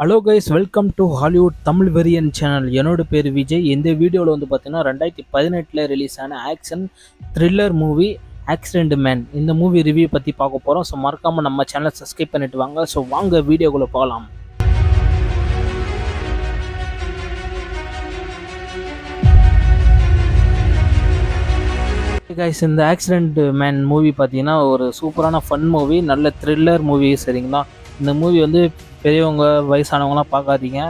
Hello guys, welcome to Hollywood Tamil version channel. என்னோட பேர் விஜய். இந்த வீடியோவில் வந்து பார்த்தீங்கன்னா 2018 ரிலீஸ் ஆன action thriller movie accident man, இந்த மூவி ரிவ்யூ பற்றி பார்க்க போகிறோம். ஸோ மறக்காமல் நம்ம சேனலை சப்ஸ்கிரைப் பண்ணிட்டு வாங்க. ஸோ வாங்க வீடியோக்குள்ளே போகலாம். கைஸ், இந்த ஆக்சிடென்ட் மேன் மூவி பார்த்தீங்கன்னா ஒரு சூப்பரான ஃபன் மூவி, நல்ல த்ரில்லர் மூவி. சரிங்களா, இந்த மூவி வந்து பெரியவங்க வயசானவங்களாம் பார்க்காதீங்க.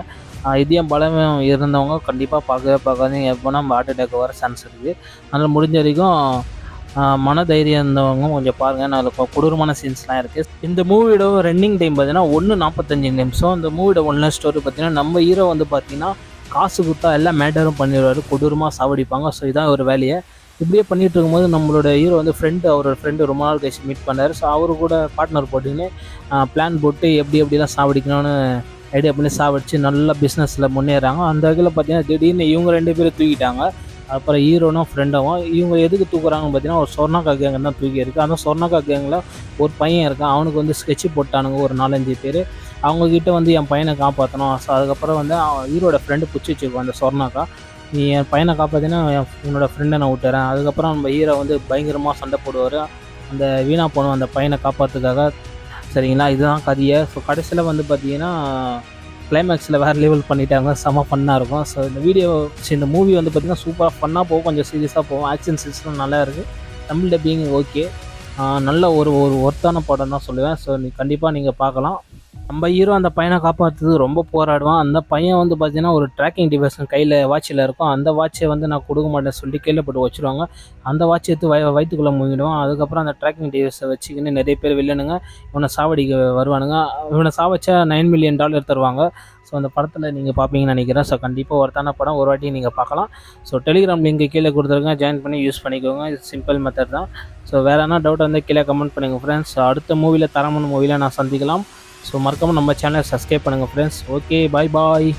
இதயம் பலம் இருந்தவங்க கண்டிப்பாக பார்க்காதீங்க. எப்போனா ஹார்ட் அட்டாக் வர சான்ஸ் இருக்குது. அதனால் முடிஞ்ச வரைக்கும் மனதைரியம் இருந்தவங்க கொஞ்சம் பாருங்கள். அதில் கொடூரமான சீன்ஸ்லாம் இருக்குது. இந்த மூவியோட ரன்னிங் டைம் பார்த்தீங்கன்னா 1:45 நிமிஷம். இந்த மூவியோட ஒன்லைன் ஸ்டோரி பார்த்தீங்கன்னா, நம்ம ஹீரோ வந்து பார்த்தீங்கன்னா காசு கொடுத்தா எல்லா மேட்டரும் பண்ணிடுவார், கொடூரமாக சாவடிப்பாங்க. ஸோ இதான் ஒரு வேலையை. இப்படியே பண்ணிகிட்டு இருக்கும்போது நம்மளோட ஹீரோ வந்து அவரோட ஃப்ரெண்டு ரொம்ப நாள் கழிச்சு மீட் பண்ணார். ஸோ அவரு கூட பார்ட்னர் போட்டுன்னு பிளான் போட்டு எப்படிலாம் சாவடிக்கணும்னு ஐடியா பண்ணி சாவடிச்சு நல்லா பிஸ்னஸில் முன்னேறாங்க. அந்த வகையில் பார்த்தீங்கன்னா திடீர்னு இவங்க 2 பேரும் தூக்கிட்டாங்க. அப்புறம் ஹீரோனும் ஃப்ரெண்டாகவும் இவங்க எதுக்கு தூக்குறாங்கன்னு பார்த்தீங்கன்னா ஒரு சொர்ணாக்கா கேங்க தான் தூக்கியிருக்கு. அந்த சொர்ணாக்கா கேங்கில் ஒரு பையன் இருக்கான். அவனுக்கு வந்து ஸ்கெட்சு போட்டானுங்க ஒரு 4-5 பேர். அவங்கக்கிட்ட வந்து என் பையனை காப்பாற்றணும். ஸோ அதுக்கப்புறம் வந்து ஹீரோட ஃப்ரெண்டு பிடிச்சி வச்சுருக்கோம் அந்த சொர்ணாக்கா. நீ என் பையனை காப்பாற்றினா உன்னோட ஃப்ரெண்டை நான் விட்டுறேன். அதுக்கப்புறம் நம்ம ஹீரோ வந்து பயங்கரமாக சண்டை போடுவார் அந்த வீணாக போகணும் அந்த பையனை காப்பாற்றுறதுக்காக. சரிங்களா, இதுதான் கதையை. ஸோ கடைசியில் வந்து பார்த்தீங்கன்னா கிளைமேக்ஸில் வேறு லெவல் பண்ணிட்டாங்க. செம்ம ஃபன்னாக இருக்கும். ஸோ இந்த மூவி வந்து பார்த்திங்கன்னா சூப்பராக ஃபன்னாக போகும், கொஞ்சம் சீரியஸாக போகும். ஆக்ஷன் சீன்ஸ்லாம் நல்லா இருக்குது. தமிழ் டப்பிங் ஓகே, நல்ல ஒரு ஒர்த்தான படம் தான் சொல்லுவேன். ஸோ கண்டிப்பாக நீங்கள் பார்க்கலாம். நம்ம ஹீரோ அந்த பையனை காப்பாற்றுறது ரொம்ப போராடுவான். அந்த பையன் வந்து பார்த்தீங்கன்னா ஒரு ட்ராக்கிங் டிவைஸ் கையில் வாட்சில் இருக்கும். அந்த வாட்சை வந்து நான் கொடுக்க மாட்டேன்னு சொல்லி கீழே போட்டு வச்சுருவாங்க. அந்த வாட்சை எடுத்து வயிற்றுக்குள்ளே மூங்கிடுவான். அதுக்கப்புறம் அந்த ட்ராக்கிங் டிவைஸை வச்சுக்கின்னு நிறைய பேர் வில்லனுங்க இவனை சாவடிக்க வருவானுங்க. இவனை சாவச்சா $9 million தருவாங்க. ஸோ அந்த படத்தில் நீங்கள் பார்ப்பீங்கன்னு நினைக்கிறேன். ஸோ கண்டிப்பாக ஒருத்தான படம், ஒரு வாட்டி நீங்கள் பார்க்கலாம். ஸோ டெலிகிராம் லிங்க் கீழே கொடுத்துருங்க, ஜாயின் பண்ணி யூஸ் பண்ணிக்கோங்க. இது சிம்பிள் மெத்தட் தான். ஸோ வேறு என்ன டவுட் வந்து கீழே கமெண்ட் பண்ணுங்கள் ஃப்ரெண்ட்ஸ். அடுத்த மூவியில் தரமான மூவியில் நான் சந்திக்கலாம். ஸோ மறக்காமல் நம்ம சேனலை சப்ஸ்கிரைப் பண்ணுங்கள் ஃப்ரெண்ட்ஸ். ஓகே, பாய்.